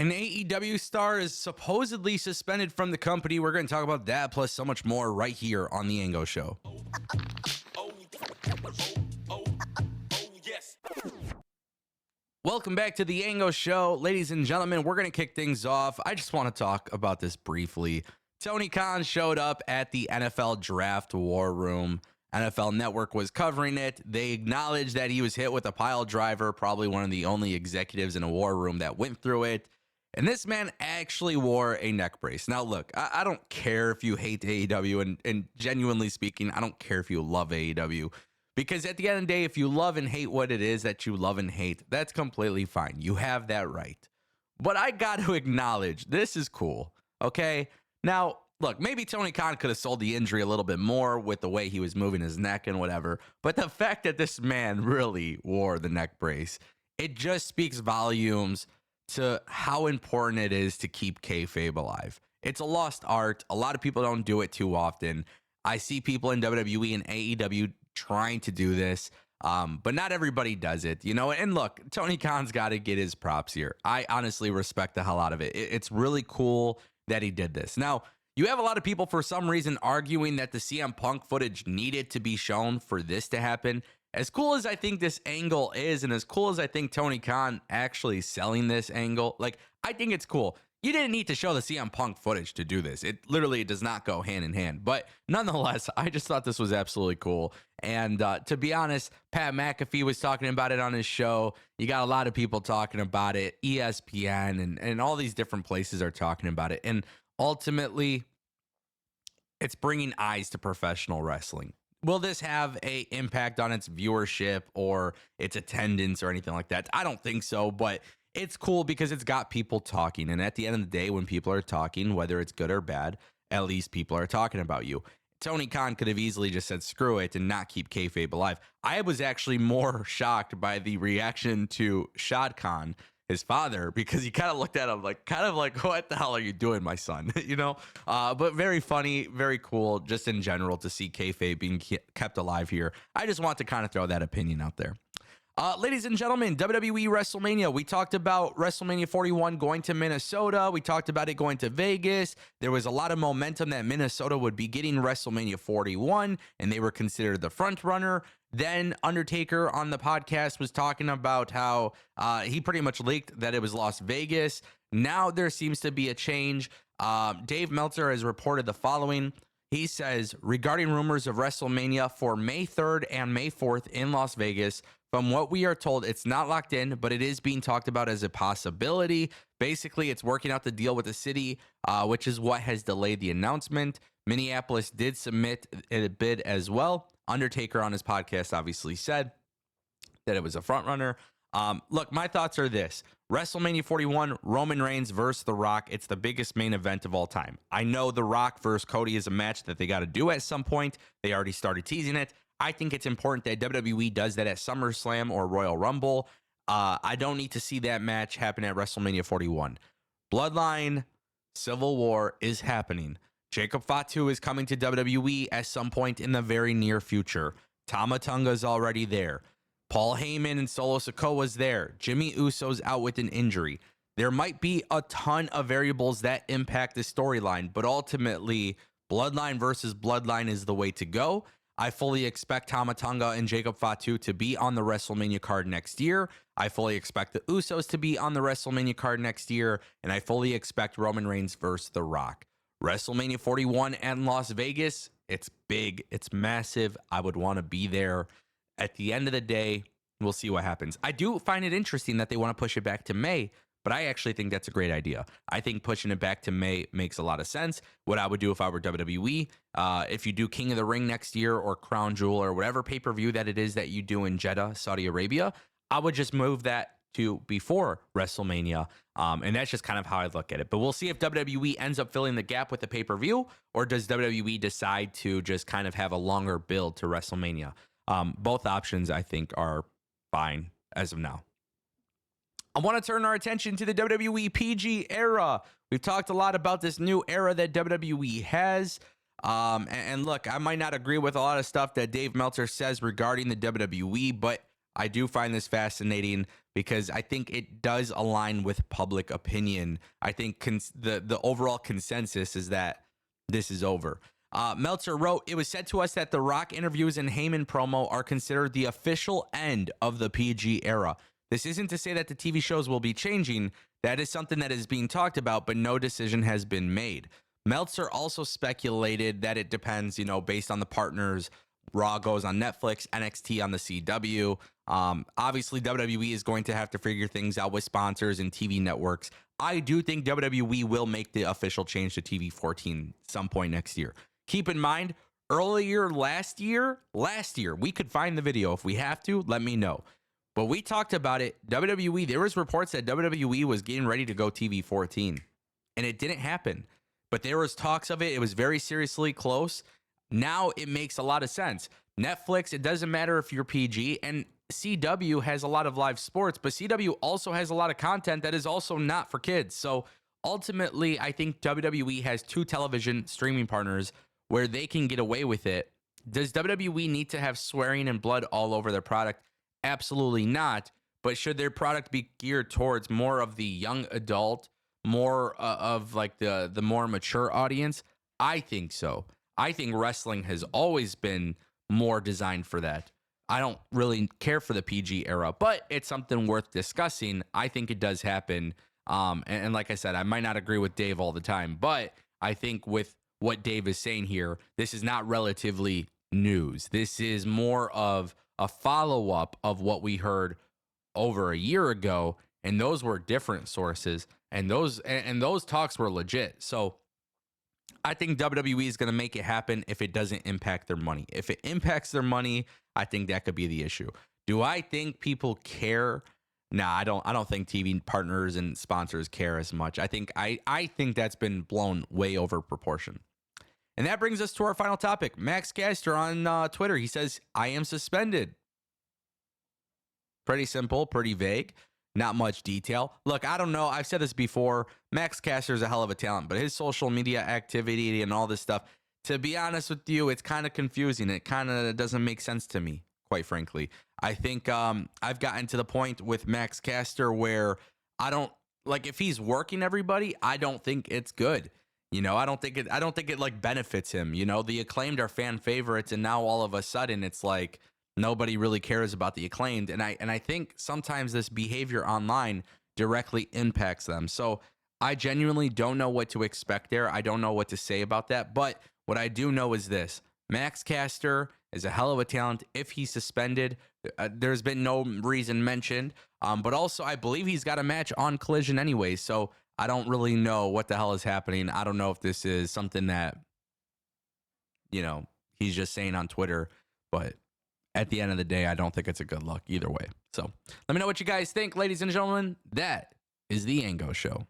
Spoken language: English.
An AEW star is supposedly suspended from the company. We're going to talk about that plus so much more right here on the Ango Show. Yes. Welcome back to the Ango Show. Ladies and gentlemen, we're going to kick things off. I just want to talk about this briefly. Tony Khan showed up at the NFL Draft War Room. NFL Network was covering it. They acknowledged that he was hit with a pile driver, probably one of the only executives in a war room that went through it. And this man actually wore a neck brace. Now, look, I don't care if you hate AEW, and genuinely speaking, I don't care if you love AEW. Because at the end of the day, if you love and hate what it is that you love and hate, that's completely fine. You have that right. But I got to acknowledge, this is cool, okay? Now, look, maybe Tony Khan could have sold the injury a little bit more with the way he was moving his neck and whatever. But the fact that this man really wore the neck brace, it just speaks volumes to how important it is to keep kayfabe alive. It's a lost art. A lot of people don't do it too often. I see people in WWE and AEW trying to do this, but not everybody does it, you know? And look, Tony Khan's got to get his props here. I honestly respect the hell out of it. It's really cool that he did this. Now, you have a lot of people for some reason arguing that the CM Punk footage needed to be shown for this to happen. As cool as I think this angle is, and as cool as I think Tony Khan actually selling this angle, like, I think it's cool. You didn't need to show the CM Punk footage to do this. It literally does not go hand in hand. But nonetheless, I just thought this was absolutely cool. And to be honest, Pat McAfee was talking about it on his show. You got a lot of people talking about it. ESPN and all these different places are talking about it. And ultimately, it's bringing eyes to professional wrestling. Will this have an impact on its viewership or its attendance or anything like that? I don't think so, but it's cool because it's got people talking. And at the end of the day, when people are talking, whether it's good or bad, at least people are talking about you. Tony Khan could have easily just said, screw it, and not keep kayfabe alive. I was actually more shocked by the reaction to Shad Khan, his father, because he kind of looked at him like, what the hell are you doing, my son? You know, but very funny, very cool, just in general to see kayfabe being kept alive here. I just want to kind of throw that opinion out there. Ladies and gentlemen, WWE WrestleMania. We talked about WrestleMania 41 going to Minnesota. We talked about it going to Vegas. There was a lot of momentum that Minnesota would be getting WrestleMania 41, and they were considered the front runner. Then Undertaker on the podcast was talking about how he pretty much leaked that it was Las Vegas. Now there seems to be a change. Dave Meltzer has reported the following. He says, regarding rumors of WrestleMania for May 3rd and May 4th in Las Vegas, from what we are told, it's not locked in, but it is being talked about as a possibility. Basically, it's working out the deal with the city, which is what has delayed the announcement. Minneapolis did submit a bid as well. Undertaker on his podcast obviously said that it was a front runner. Look, my thoughts are this. WrestleMania 41, Roman Reigns versus The Rock. It's the biggest main event of all time. I know The Rock versus Cody is a match that they got to do at some point. They already started teasing it. I think it's important that WWE does that at SummerSlam or Royal Rumble. I don't need to see that match happen at WrestleMania 41. Bloodline Civil War is happening. Jacob Fatu is coming to WWE at some point in the very near future. Tama Tonga's already there. Paul Heyman and Solo Sikoa's there. Jimmy Uso's out with an injury. There might be a ton of variables that impact the storyline, but ultimately, Bloodline versus Bloodline is the way to go. I fully expect Tama Tonga and Jacob Fatu to be on the WrestleMania card next year. I fully expect the Usos to be on the WrestleMania card next year. And I fully expect Roman Reigns versus The Rock. WrestleMania 41 and Las Vegas, it's big. It's massive. I would want to be there. At the end of the day, we'll see what happens. I do find it interesting that they want to push it back to May, but I actually think that's a great idea. I think pushing it back to May makes a lot of sense. What I would do if I were WWE, if you do King of the Ring next year or Crown Jewel or whatever pay-per-view that it is that you do in Jeddah, Saudi Arabia, I would just move that to before WrestleMania. And that's just kind of how I look at it. But we'll see if WWE ends up filling the gap with the pay-per-view, or does WWE decide to just kind of have a longer build to WrestleMania? Both options, I think, are fine as of now. I want to turn our attention to the WWE PG era. We've talked a lot about this new era that WWE has. And look, I might not agree with a lot of stuff that Dave Meltzer says regarding the WWE, but I do find this fascinating because I think it does align with public opinion. I think the overall consensus is that this is over. Meltzer wrote, "It was said to us that the Rock interviews and Heyman promo are considered the official end of the PG era. This isn't to say that the TV shows will be changing. That is something that is being talked about, but no decision has been made." Meltzer also speculated that it depends, based on the partners. Raw goes on Netflix, NXT on the CW. Obviously, WWE is going to have to figure things out with sponsors and TV networks. I do think WWE will make the official change to TV 14 some point next year. Keep in mind, earlier last year, we could find the video. If we have to, let me know. But we talked about it. WWE, there was reports that WWE was getting ready to go TV 14, and it didn't happen. But there was talks of it. It was very seriously close. Now it makes a lot of sense. Netflix, it doesn't matter if you're PG, and CW has a lot of live sports, but CW also has a lot of content that is also not for kids. So ultimately, I think WWE has two television streaming partners where they can get away with it. Does WWE need to have swearing and blood all over their product? Absolutely not. But should their product be geared towards more of the young adult, more of like the more mature audience? I think so. I think wrestling has always been more designed for that. I don't really care for the PG era, but it's something worth discussing. I think it does happen. And like I said, I might not agree with Dave all the time, but I think with what Dave is saying here, this is not relatively news. This is more of a follow-up of what we heard over a year ago, and those were different sources, and those talks were legit. So I think WWE is going to make it happen if it doesn't impact their money. If it impacts their money, I think that could be the issue. Do I think people care? Nah, I don't think TV partners and sponsors care as much. I think that's been blown way over proportion. And that brings us to our final topic. Max Caster on Twitter, he says, "I am suspended." Pretty simple, pretty vague. Not much detail. Look, I don't know. I've said this before. Max Caster is a hell of a talent, but his social media activity and all this stuff, to be honest with you, it's kind of confusing. It kind of doesn't make sense to me, quite frankly. I think I've gotten to the point with Max Caster where I don't like, if he's working everybody, I don't think it's good. I don't think it like benefits him. The Acclaimed are fan favorites, and now all of a sudden it's like nobody really cares about the Acclaimed. And I think sometimes this behavior online directly impacts them. So I genuinely don't know what to expect there. I don't know what to say about that. But what I do know is this: Max Caster is a hell of a talent. If he's suspended, there's been no reason mentioned. But also, I believe he's got a match on Collision anyway. So I don't really know what the hell is happening. I don't know if this is something that, he's just saying on Twitter. But at the end of the day, I don't think it's a good look either way. So let me know what you guys think, ladies and gentlemen. That is the Ango Show.